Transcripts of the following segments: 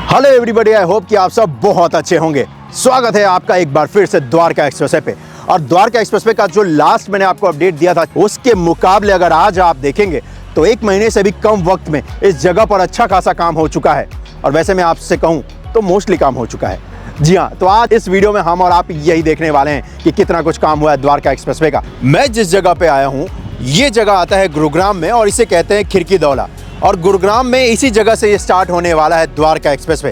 Hello everybody, I hope कि आप सब बहुत अच्छे होंगे। स्वागत है आपका एक बार फिर से द्वारका एक्सप्रेसवे पे। और द्वारका एक्सप्रेसवे का जो लास्ट मैंने आपको अपडेट दिया था उसके मुकाबले अगर आज आप देखेंगे तो एक महीने से भी कम वक्त में इस जगह पर अच्छा खासा काम हो चुका है। और वैसे मैं आपसे कहूँ तो मोस्टली काम हो चुका है। जी हाँ, तो आज इस वीडियो में हम और आप यही देखने वाले हैं कि कितना कुछ काम हुआ है द्वारका एक्सप्रेसवे का। मैं जिस जगह पे आया हूँ ये जगह आता है गुरुग्राम में और इसे कहते हैं खिड़की दौला। और गुरुग्राम में इसी जगह से ये स्टार्ट होने वाला है द्वारका एक्सप्रेसवे।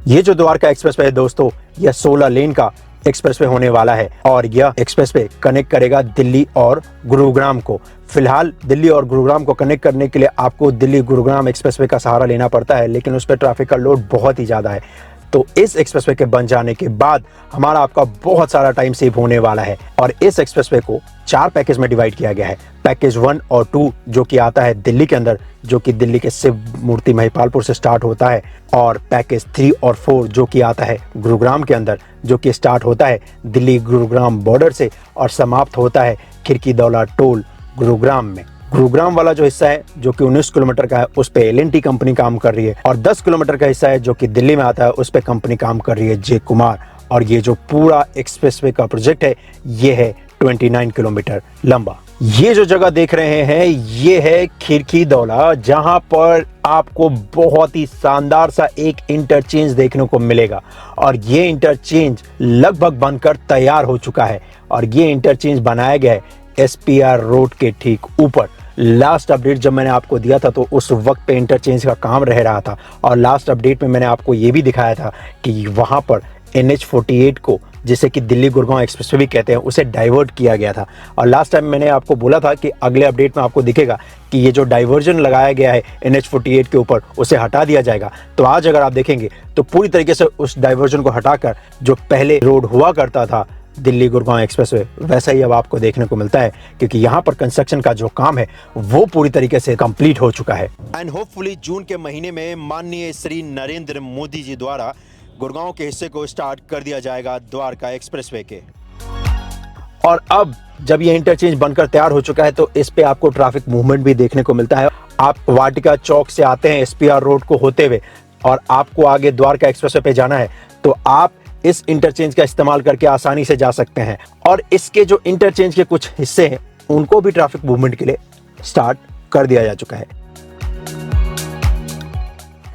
ये जो द्वारका एक्सप्रेसवे है दोस्तों, यह 16 लेन का एक्सप्रेसवे होने वाला है और यह एक्सप्रेसवे कनेक्ट करेगा दिल्ली और गुरुग्राम को। फिलहाल दिल्ली और गुरुग्राम को कनेक्ट करने के लिए आपको दिल्ली गुरुग्राम एक्सप्रेसवे का सहारा लेना पड़ता है, लेकिन उस पर ट्रैफिक का लोड बहुत ही ज़्यादा है। तो इस एक्सप्रेसवे के बन जाने के बाद हमारा आपका बहुत सारा टाइम सेव होने वाला है। और इस एक्सप्रेसवे को 4 पैकेज में डिवाइड किया गया है। पैकेज 1 और 2 जो कि आता है दिल्ली के अंदर, जो कि दिल्ली के शिव मूर्ति महिपालपुर से स्टार्ट होता है। और पैकेज 3 और 4 जो कि आता है गुरुग्राम के अंदर, जो कि स्टार्ट होता है दिल्ली गुरुग्राम बॉर्डर से और समाप्त होता है खिड़की दौला टोल गुरुग्राम में। गुरुग्राम वाला जो हिस्सा है जो कि 19 किलोमीटर का है उस पे L&T कंपनी काम कर रही है और 10 किलोमीटर का हिस्सा है जो कि दिल्ली में आता है उस पे कंपनी काम कर रही है जे कुमार। और ये जो पूरा एक्सप्रेसवे का प्रोजेक्ट है ये है 29 किलोमीटर लंबा। ये जो जगह देख रहे हैं ये है खिड़की दौला, जहां पर आपको बहुत ही शानदार सा एक इंटरचेंज देखने को मिलेगा। और ये इंटरचेंज लगभग बनकर तैयार हो चुका है और ये इंटरचेंज बनाया गया है SPR रोड के ठीक ऊपर। लास्ट अपडेट जब मैंने आपको दिया था तो उस वक्त पे इंटरचेंज का काम रह रहा था और लास्ट अपडेट में मैंने आपको ये भी दिखाया था कि वहां पर NH48 को, जिसे कि दिल्ली गुरुग्राम एक्सप्रेसवे भी कहते हैं, उसे डाइवर्ट किया गया था। और लास्ट टाइम मैंने आपको बोला था कि अगले अपडेट में आपको दिखेगा कि ये जो डाइवर्जन लगाया गया है NH48 के ऊपर उसे हटा दिया जाएगा। तो आज अगर आप देखेंगे तो पूरी तरीके से उस डाइवर्जन को हटाकर जो पहले रोड हुआ करता था दिल्ली गुरुग्राम एक्सप्रेसवे, वैसा ही अब आपको देखने को मिलता है, क्योंकि यहाँ पर कंस्ट्रक्शन का जो काम है वो पूरी तरीके से कंप्लीट हो चुका है। एंड होपफुली जून के महीने में माननीय श्री नरेंद्र मोदी जी द्वारा गुरुग्राम के हिस्से को स्टार्ट कर दिया जाएगा द्वारका एक्सप्रेसवे के। और अब जब ये इंटरचेंज बनकर तैयार हो चुका है तो इस पे आपको ट्रैफिक मूवमेंट भी देखने को मिलता है। आप वाटिका चौक से आते हैं SPR रोड को होते हुए और आपको आगे द्वारका एक्सप्रेसवे पे जाना है तो आप इस इंटरचेंज का इस्तेमाल करके आसानी से जा सकते हैं। और इसके जो इंटरचेंज के कुछ हिस्से हैं उनको भी ट्रैफिक मूवमेंट के लिए स्टार्ट कर दिया जा चुका है।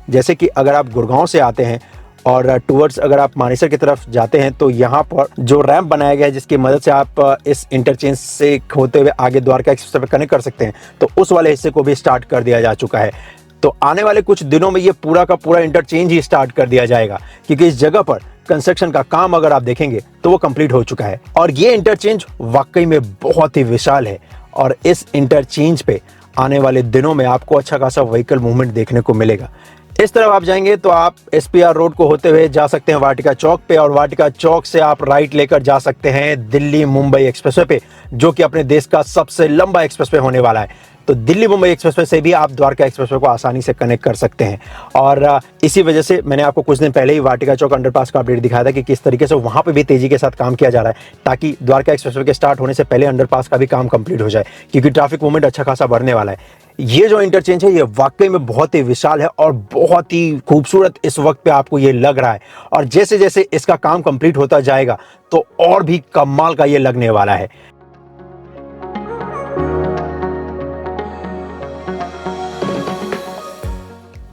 जैसे कि अगर आप गुड़गांव से आते हैं और टूवर्ड्स अगर आप मानेसर की तरफ जाते हैं तो यहाँ पर जो रैंप बनाया गया है जिसकी मदद से आप इस इंटरचेंज से होते हुए आगे द्वारका एक्सप्रेसवे पे कनेक्ट कर सकते हैं, तो उस वाले हिस्से को भी स्टार्ट कर दिया जा चुका है। तो आने वाले कुछ दिनों में ये पूरा का पूरा इंटरचेंज ही स्टार्ट कर दिया जाएगा, क्योंकि इस जगह पर कंस्ट्रक्शन का काम अगर आप देखेंगे तो वो कंप्लीट हो चुका है। और ये इंटरचेंज वाकई में बहुत ही विशाल है और इस इंटरचेंज पे आने वाले दिनों में आपको अच्छा खासा व्हीकल मूवमेंट देखने को मिलेगा। इस तरफ आप जाएंगे तो आप SPR रोड को होते हुए जा सकते हैं वाटिका चौक पे और वाटिका चौक से आप राइट लेकर जा सकते हैं दिल्ली मुंबई एक्सप्रेसवे पे, जो कि अपने देश का सबसे लंबा एक्सप्रेसवे होने वाला है। तो दिल्ली मुंबई एक्सप्रेसवे से भी आप द्वारका एक्सप्रेसवे को आसानी से कनेक्ट कर सकते हैं। और इसी वजह से मैंने आपको कुछ दिन पहले ही वाटिका चौक अंडरपास का अपडेट दिखाया था कि किस तरीके से वहां पे भी तेजी के साथ काम किया जा रहा है, ताकि द्वारका एक्सप्रेसवे के स्टार्ट होने से पहले अंडरपास का भी काम कंप्लीट हो जाए, क्योंकि ट्रैफिक मूवमेंट अच्छा खासा बढ़ने वाला है। ये जो इंटरचेंज है ये वाकई में बहुत ही विशाल है और बहुत ही खूबसूरत इस वक्त पे आपको ये लग रहा है। और जैसे जैसे इसका काम कंप्लीट होता जाएगा तो और भी कमाल का ये लगने वाला है।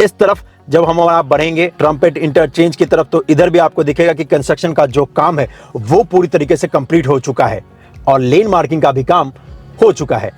इस तरफ जब हम और आप बढ़ेंगे ट्रम्पेट इंटरचेंज की तरफ तो इधर भी आपको दिखेगा कि कंस्ट्रक्शन का जो काम है वो पूरी तरीके से कंप्लीट हो चुका है और लेन मार्किंग का भी काम हो चुका है।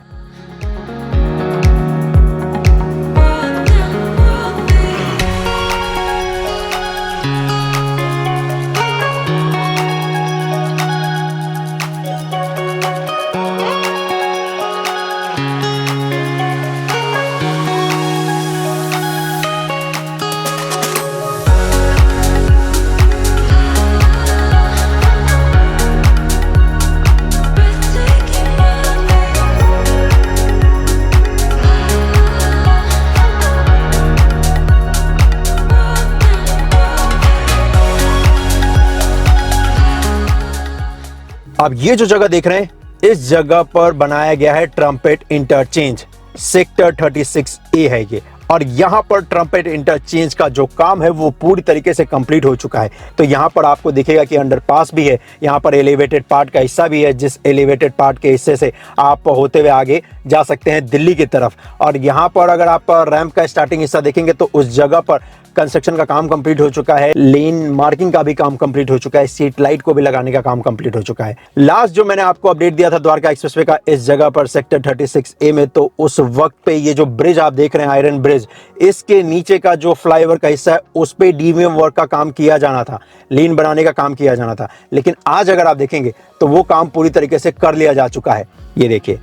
अब ये जो जगह देख रहे हैं इस जगह पर बनाया गया है ट्रम्पेट इंटरचेंज। सेक्टर 36A है ये, और यहाँ पर ट्रम्पेट इंटरचेंज का जो काम है वो पूरी तरीके से कंप्लीट हो चुका है। तो यहाँ पर आपको दिखेगा कि अंडरपास भी है, यहाँ पर एलिवेटेड पार्ट का हिस्सा भी है, जिस एलिवेटेड पार्ट के हिस्से से आप होते हुए आगे जा सकते हैं दिल्ली की तरफ। और यहाँ पर अगर आप रैंप का स्टार्टिंग हिस्सा देखेंगे तो उस जगह पर कंस्ट्रक्शन का काम कंप्लीट हो चुका है, लेन मार्किंग का भी काम कंप्लीट हो चुका है, स्ट्रीट लाइट को भी लगाने का काम कंप्लीट हो चुका है। लास्ट जो मैंने आपको अपडेट दिया था द्वारका एक्सप्रेसवे का इस जगह पर सेक्टर 36A में, तो उस वक्त पे ये जो ब्रिज आप देख रहे हैं आयरन ब्रिज, इसके नीचे का जो फ्लाईओवर का हिस्सा है उस पे डीवीएम वर्क का काम किया जाना था, लेन बनाने का काम किया जाना था। लेकिन आज अगर आप देखेंगे तो वो काम पूरी तरीके से कर लिया जा चुका है। ये देखिए,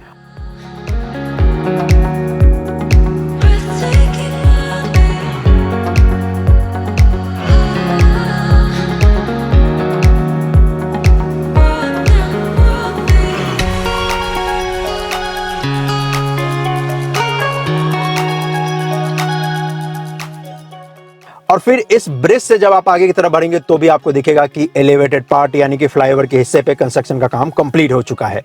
और फिर इस ब्रिज से जब आप आगे की तरफ बढ़ेंगे तो भी आपको दिखेगा कि एलिवेटेड पार्ट यानी कि फ्लाईओवर के हिस्से पे कंस्ट्रक्शन का काम कंप्लीट हो चुका है।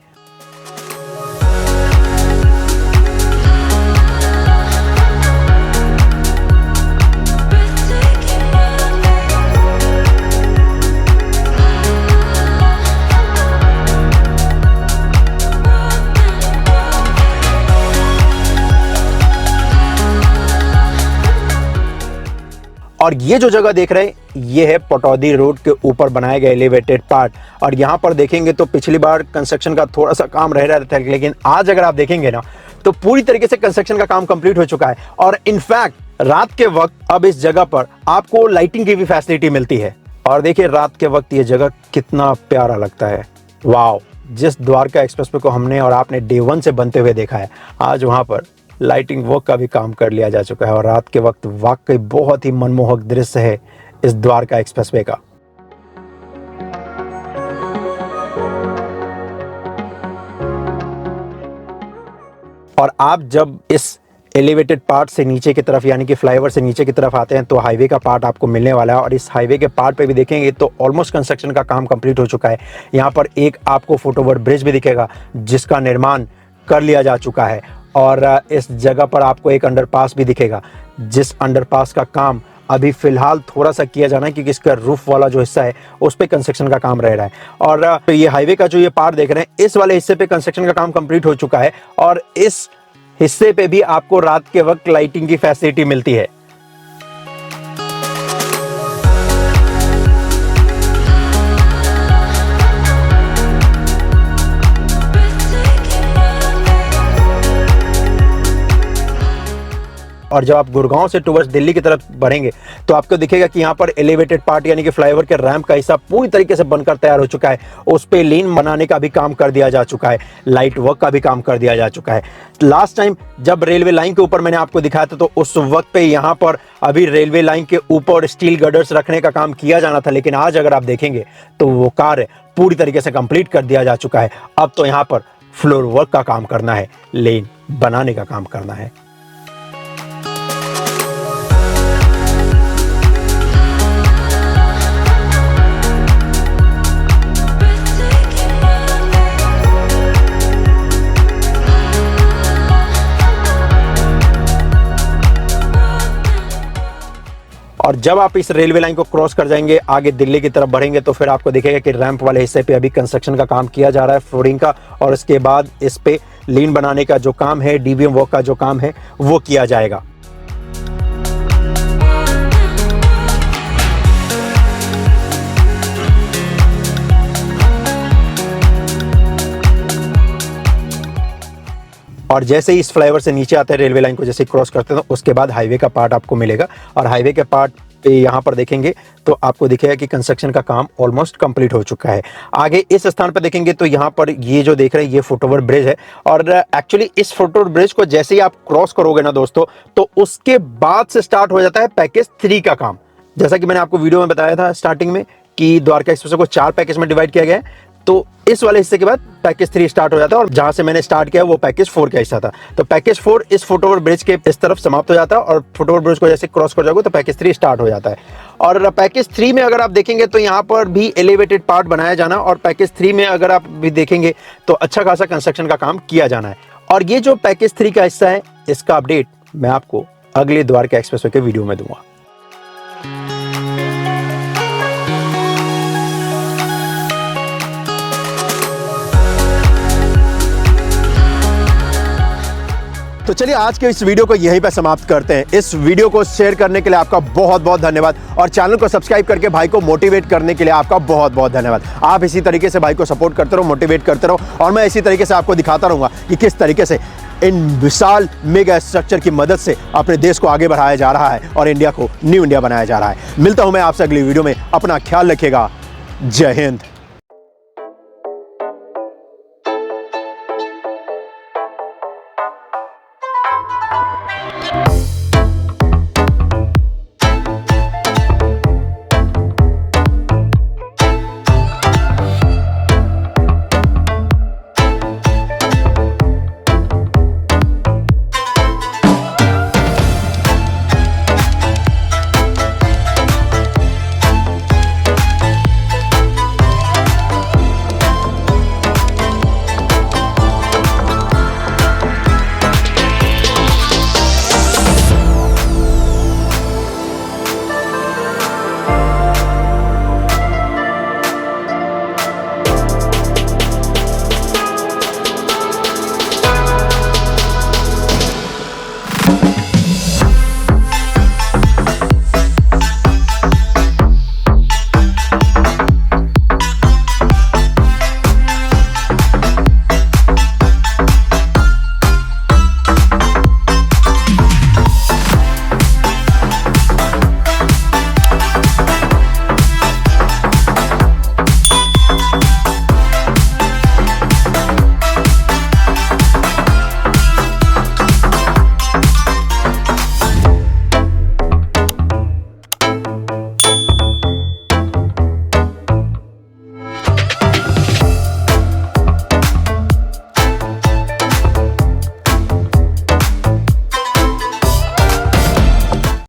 और ये जो जगह देख रहे हैं ये है पटौदी रोड के ऊपर बनाया गया एलिवेटेड पार्ट। और यहाँ पर देखेंगे तो पिछली बार कंस्ट्रक्शन का थोड़ा सा काम रह रहा था, लेकिन आज अगर आप देखेंगे ना तो पूरी तरीके से कंस्ट्रक्शन का काम कंप्लीट हो चुका है। और इनफैक्ट रात के वक्त अब इस जगह पर आपको लाइटिंग की भी फैसिलिटी मिलती है। और देखिए रात के वक्त ये जगह कितना प्यारा लगता है। वाओ, जिस द्वारका एक्सप्रेसवे को हमने और आपने डे 1 से बनते हुए देखा है, आज वहाँ पर लाइटिंग वर्क का भी काम कर लिया जा चुका है। और रात के वक्त वाकई बहुत ही मनमोहक दृश्य है इस द्वारका एक्सप्रेसवे का। और आप जब इस एलिवेटेड पार्ट से नीचे की तरफ यानी कि फ्लाईओवर से नीचे की तरफ आते हैं तो हाईवे का पार्ट आपको मिलने वाला है। और इस हाईवे के पार्ट पे भी देखेंगे तो ऑलमोस्ट कंस्ट्रक्शन का काम कंप्लीट हो चुका है। यहाँ पर एक आपको फुटओवर ब्रिज भी दिखेगा जिसका निर्माण कर लिया जा चुका है। और इस जगह पर आपको एक अंडरपास भी दिखेगा, जिस अंडरपास का काम अभी फिलहाल थोड़ा सा किया जाना है क्योंकि इसका रूफ वाला जो हिस्सा है उस पे कंस्ट्रक्शन का काम रह रहा है। और ये हाईवे का जो ये पार्ट देख रहे हैं इस वाले हिस्से पे कंस्ट्रक्शन का काम कंप्लीट हो चुका है। और इस हिस्से पे भी आपको रात के वक्त लाइटिंग की फैसिलिटी मिलती है। और जब आप गुड़गांव से टुवर्ड्स दिल्ली की तरफ बढ़ेंगे तो आपको दिखेगा कि यहाँ पर एलिवेटेड पार्ट यानी कि फ्लाईओवर के रैंप का हिस्सा पूरी तरीके से बनकर तैयार हो चुका है। उस पे लेन बनाने का भी काम कर दिया जा चुका है, लाइट वर्क का भी काम कर दिया जा चुका है। लास्ट टाइम जब रेलवे लाइन के ऊपर मैंने आपको दिखाया था तो उस वक्त पे यहाँ पर अभी रेलवे लाइन के ऊपर स्टील गर्डर्स रखने का काम किया जाना था, लेकिन आज अगर आप देखेंगे तो वो कार्य पूरी तरीके से कंप्लीट कर दिया जा चुका है। अब तो यहाँ पर फ्लोर वर्क का काम करना है, लेन बनाने का काम करना है। और जब आप इस रेलवे लाइन को क्रॉस कर जाएंगे आगे दिल्ली की तरफ बढ़ेंगे तो फिर आपको दिखेगा कि रैंप वाले हिस्से पे अभी कंस्ट्रक्शन का काम किया जा रहा है, फ्लोरिंग का। और इसके बाद इस पे लेन बनाने का जो काम है, डीवीएम वर्क का जो काम है वो किया जाएगा। और जैसे ही इस फ्लाईओवर से नीचे आते हैं रेलवे लाइन को जैसे क्रॉस करते हैं तो उसके बाद हाईवे का पार्ट आपको मिलेगा। और हाईवे के पार्ट पे यहाँ पर देखेंगे तो आपको दिखेगा कि कंस्ट्रक्शन का काम ऑलमोस्ट कंप्लीट हो चुका है। आगे इस स्थान पर देखेंगे तो यहाँ पर ये जो देख रहे हैं ये फुटओवर ब्रिज है। और एक्चुअली इस फुटओवर ब्रिज को जैसे ही आप क्रॉस करोगे ना दोस्तों तो उसके बाद से स्टार्ट हो जाता है पैकेज 3 का काम। जैसा कि मैंने आपको वीडियो में बताया था स्टार्टिंग में कि द्वारका एक्सप्रेस को 4 पैकेज में डिवाइड किया गया है। तो इस वाले हिस्से के बाद पैकेज 3 स्टार्ट हो जाता है और जहां से मैंने स्टार्ट किया वो पैकेज 4 का हिस्सा था। तो पैकेज 4 इस फुटओवर ब्रिज के इस तरफ समाप्त हो जाता है और फुटओवर ब्रिज को जैसे क्रॉस कर जाओगे तो पैकेज 3 स्टार्ट हो जाता है। और पैकेज 3 में अगर आप देखेंगे तो यहाँ पर भी एलिवेटेड पार्ट बनाया जाना, और पैकेज 3 में अगर आप भी देखेंगे तो अच्छा खासा कंस्ट्रक्शन का काम किया जाना है। और ये जो पैकेज 3 का हिस्सा है इसका अपडेट मैं आपको अगले द्वारका एक्सप्रेसवे के वीडियो में दूंगा। तो चलिए आज के इस वीडियो को यहीं पे समाप्त करते हैं। इस वीडियो को शेयर करने के लिए आपका बहुत बहुत धन्यवाद, और चैनल को सब्सक्राइब करके भाई को मोटिवेट करने के लिए आपका बहुत बहुत धन्यवाद। आप इसी तरीके से भाई को सपोर्ट करते रहो, मोटिवेट करते रहो, और मैं इसी तरीके से आपको दिखाता रहूंगा कि किस तरीके से इन विशाल मेगा स्ट्रक्चर की मदद से अपने देश को आगे बढ़ाया जा रहा है और इंडिया को न्यू इंडिया बनाया जा रहा है। मिलता हूं मैं आपसे अगली वीडियो में। अपना ख्याल रखिएगा। जय हिंद।